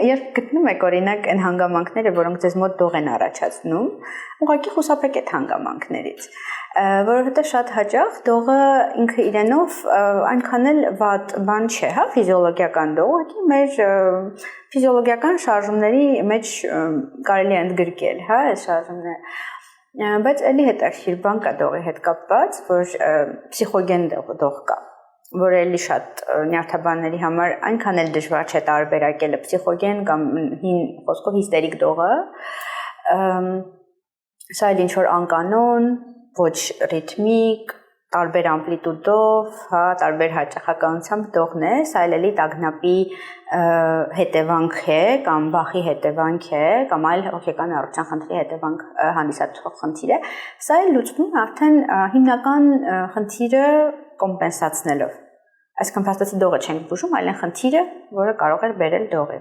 երբ գտնում եք օրինակ այն հանգամանքները, որոնք ձեզ մոտ դող են առաջացնում, ուղղակի խուսափեք այդ հանգամանքներից, որովհետև շատ հաճախ դողը ինքը իրենով այնքան էլ վատ բան չէ, հա, ֆիզիոլոգիական դող, ուղղակի մեր ֆիզիոլոգիական շարժումների մեջ կարելի է ընդգրկել, հա, այս շարժումները, բայց էլի հետաքրքիր բան կա դողի հետ կապված, որ փսիխոգեն դող կա, որ էլի շատ նյարդաբանների համար այնքան էլ դժվար չէ տարբերակելը փսիխոգեն կամ հին խոսքով հիստերիկ դողը, սա էլ ինչ-որ անկանոն, ոչ ռիթմիկ, տարբեր ամպլիտուդով, հա, տարբեր հաճախականությամբ դողն է, սա էլի տագնապի հետևանք է կամ վախի հետևանք է կամ այլ հոգեկան առողջության խնդրի հետևանք հանդիսացող խնդիր է, սա էլ լուծվում արդեն հիմնական խնդիրը կոմպենսացնելով, այսինքն փաստացի դողը չենք բուժում, այլ այն խնդիրը, որը կարող է բերել դողի